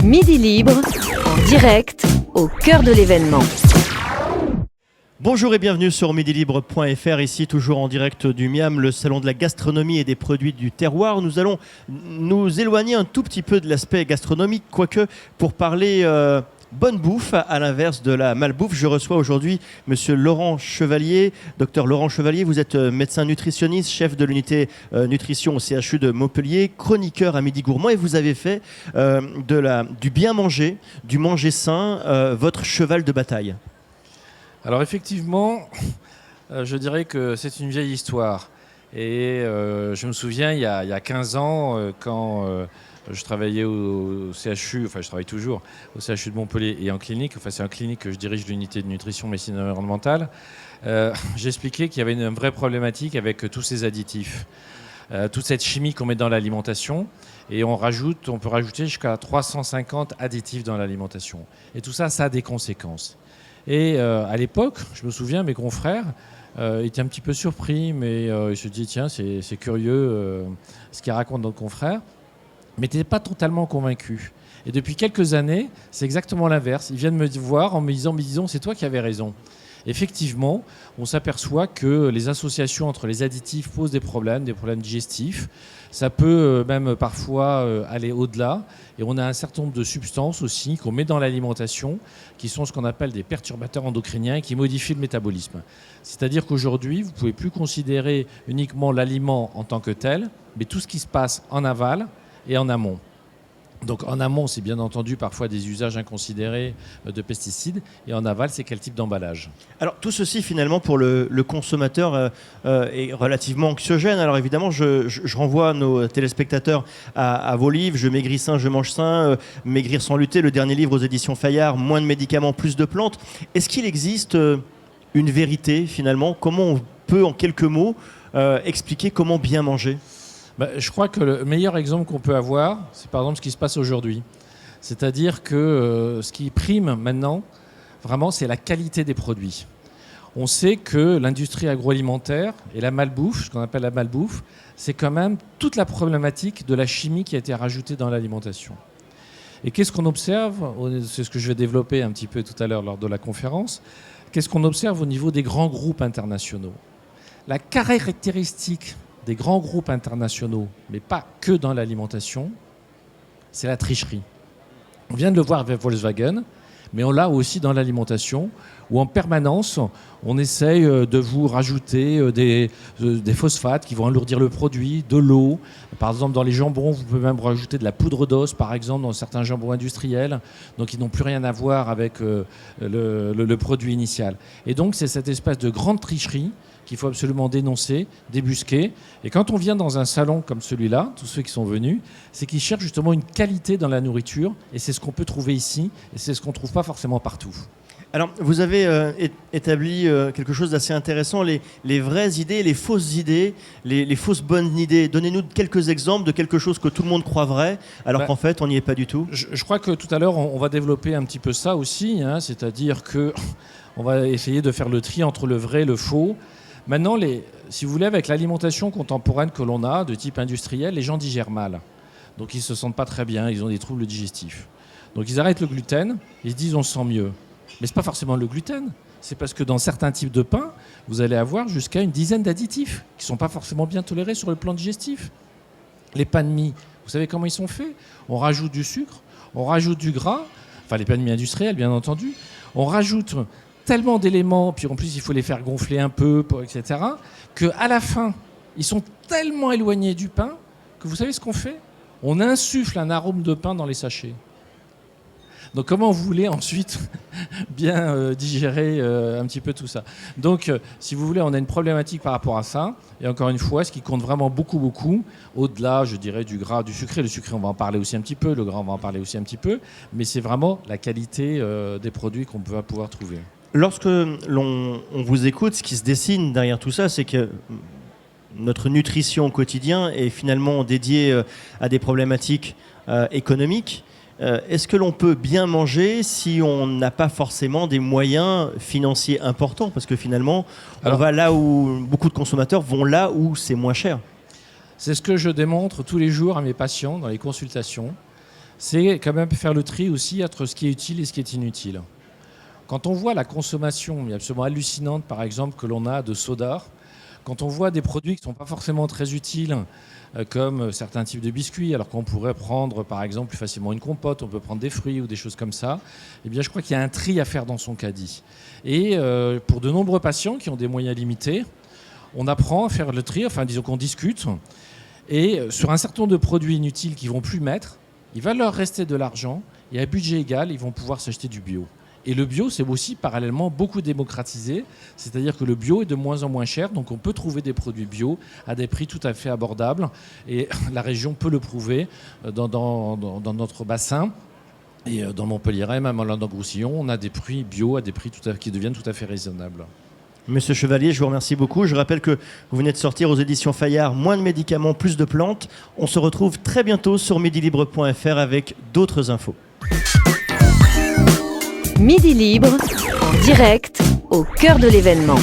Midi Libre, en direct, au cœur de l'événement. Bonjour et bienvenue sur midilibre.fr, ici toujours en direct du Miam, le salon de la gastronomie et des produits du terroir. Nous allons nous éloigner un tout petit peu de l'aspect gastronomique, quoique pour parler bonne bouffe, à l'inverse de la malbouffe. Je reçois aujourd'hui monsieur Laurent Chevalier. Docteur Laurent Chevalier, vous êtes médecin nutritionniste, chef de l'unité nutrition au CHU de Montpellier, chroniqueur à Midi Gourmand, et vous avez fait du bien manger, du manger sain, votre cheval de bataille. Alors effectivement, je dirais que c'est une vieille histoire. Et je me souviens, il y a 15 ans, quand je travaillais au CHU, enfin je travaille toujours au CHU de Montpellier et en clinique, enfin c'est en clinique que je dirige l'unité de nutrition médecine environnementale, j'expliquais qu'il y avait une vraie problématique avec tous ces additifs. Toute cette chimie qu'on met dans l'alimentation, et on peut rajouter jusqu'à 350 additifs dans l'alimentation. Et tout ça, ça a des conséquences. Et à l'époque, je me souviens, mes confrères étaient un petit peu surpris, mais ils se disaient, tiens, c'est curieux ce qu'ils racontent notre confrère, mais n'étaient pas totalement convaincus. Et depuis quelques années, c'est exactement l'inverse. Ils viennent me voir en me disant, c'est toi qui avais raison. Effectivement, on s'aperçoit que les associations entre les additifs posent des problèmes digestifs. Ça peut même parfois aller au-delà. Et on a un certain nombre de substances aussi qu'on met dans l'alimentation qui sont ce qu'on appelle des perturbateurs endocriniens et qui modifient le métabolisme. C'est-à-dire qu'aujourd'hui, vous ne pouvez plus considérer uniquement l'aliment en tant que tel, mais tout ce qui se passe en aval et en amont. Donc en amont, c'est bien entendu parfois des usages inconsidérés de pesticides, et en aval, c'est quel type d'emballage. Alors tout ceci finalement pour le consommateur est relativement anxiogène. Alors évidemment, je renvoie nos téléspectateurs à vos livres, Je maigris sain, je mange sain, Maigrir sans lutter, le dernier livre aux éditions Fayard, Moins de médicaments, plus de plantes. Est-ce qu'il existe une vérité finalement? Comment on peut en quelques mots expliquer comment bien manger? Je crois que le meilleur exemple qu'on peut avoir, c'est par exemple ce qui se passe aujourd'hui. C'est-à-dire que ce qui prime maintenant, vraiment, c'est la qualité des produits. On sait que l'industrie agroalimentaire et la malbouffe, ce qu'on appelle la malbouffe, c'est quand même toute la problématique de la chimie qui a été rajoutée dans l'alimentation. Et qu'est-ce qu'on observe? C'est ce que je vais développer un petit peu tout à l'heure lors de la conférence. Qu'est-ce qu'on observe au niveau des grands groupes internationaux? La caractéristique des grands groupes internationaux, mais pas que dans l'alimentation, c'est la tricherie. On vient de le voir avec Volkswagen, mais on l'a aussi dans l'alimentation, où en permanence, on essaye de vous rajouter des phosphates qui vont alourdir le produit, de l'eau. Par exemple, dans les jambons, vous pouvez même rajouter de la poudre d'os, par exemple, dans certains jambons industriels, donc ils n'ont plus rien à voir avec le produit initial. Et donc, c'est cette espèce de grande tricherie qu'il faut absolument dénoncer, débusquer. Et quand on vient dans un salon comme celui-là, tous ceux qui sont venus, c'est qu'ils cherchent justement une qualité dans la nourriture, et c'est ce qu'on peut trouver ici, et c'est ce qu'on ne trouve pas forcément partout. Alors, vous avez établi quelque chose d'assez intéressant, les vraies idées, les fausses idées, les fausses bonnes idées. Donnez-nous quelques exemples de quelque chose que tout le monde croit vrai, alors qu'en fait, on n'y est pas du tout. Je crois que tout à l'heure, on va développer un petit peu ça aussi, hein, c'est-à-dire qu'on va essayer de faire le tri entre le vrai et le faux. Maintenant, si vous voulez, avec l'alimentation contemporaine que l'on a, de type industriel, les gens digèrent mal. Donc ils ne se sentent pas très bien, ils ont des troubles digestifs. Donc ils arrêtent le gluten, ils se disent on se sent mieux. Mais ce n'est pas forcément le gluten, c'est parce que dans certains types de pain, vous allez avoir jusqu'à une dizaine d'additifs qui ne sont pas forcément bien tolérés sur le plan digestif. Les pains de mie, vous savez comment ils sont faits? On rajoute du sucre, on rajoute du gras, enfin les pains de mie industriels bien entendu, on rajoute tellement d'éléments, puis en plus il faut les faire gonfler un peu, etc., qu'à la fin, ils sont tellement éloignés du pain que vous savez ce qu'on fait? On insuffle un arôme de pain dans les sachets. Donc comment vous voulez ensuite bien digérer un petit peu tout ça? Donc si vous voulez, on a une problématique par rapport à ça. Et encore une fois, ce qui compte vraiment beaucoup, au-delà, je dirais, du gras, du sucré. Le sucré, on va en parler aussi un petit peu. Le gras, on va en parler aussi un petit peu. Mais c'est vraiment la qualité des produits qu'on va pouvoir trouver. Lorsque on vous écoute, ce qui se dessine derrière tout ça, c'est que notre nutrition au quotidien est finalement dédiée à des problématiques économiques. Est-ce que l'on peut bien manger si on n'a pas forcément des moyens financiers importants? Parce que finalement, on va là où beaucoup de consommateurs vont là où c'est moins cher. C'est ce que je démontre tous les jours à mes patients dans les consultations. c'est quand même faire le tri aussi entre ce qui est utile et ce qui est inutile. Quand on voit la consommation absolument hallucinante, par exemple, que l'on a de soda, quand on voit des produits qui ne sont pas forcément très utiles, comme certains types de biscuits, alors qu'on pourrait prendre par exemple plus facilement une compote, on peut prendre des fruits ou des choses comme ça, eh bien je crois qu'il y a un tri à faire dans son caddie. Et pour de nombreux patients qui ont des moyens limités, on apprend à faire le tri, enfin disons qu'on discute, et sur un certain nombre de produits inutiles qu'ils ne vont plus mettre, il va leur rester de l'argent, et à budget égal, ils vont pouvoir s'acheter du bio. Et le bio, c'est aussi parallèlement beaucoup démocratisé, c'est-à-dire que le bio est de moins en moins cher, donc on peut trouver des produits bio à des prix tout à fait abordables, et la région peut le prouver dans notre bassin. Et dans Montpellier, même en Languedoc-Roussillon, on a des prix bio à des prix qui deviennent tout à fait raisonnables. Monsieur Chevalier, je vous remercie beaucoup. Je rappelle que vous venez de sortir aux éditions Fayard Moins de médicaments, plus de plantes. On se retrouve très bientôt sur midilibre.fr avec d'autres infos. Midi Libre, en direct, au cœur de l'événement.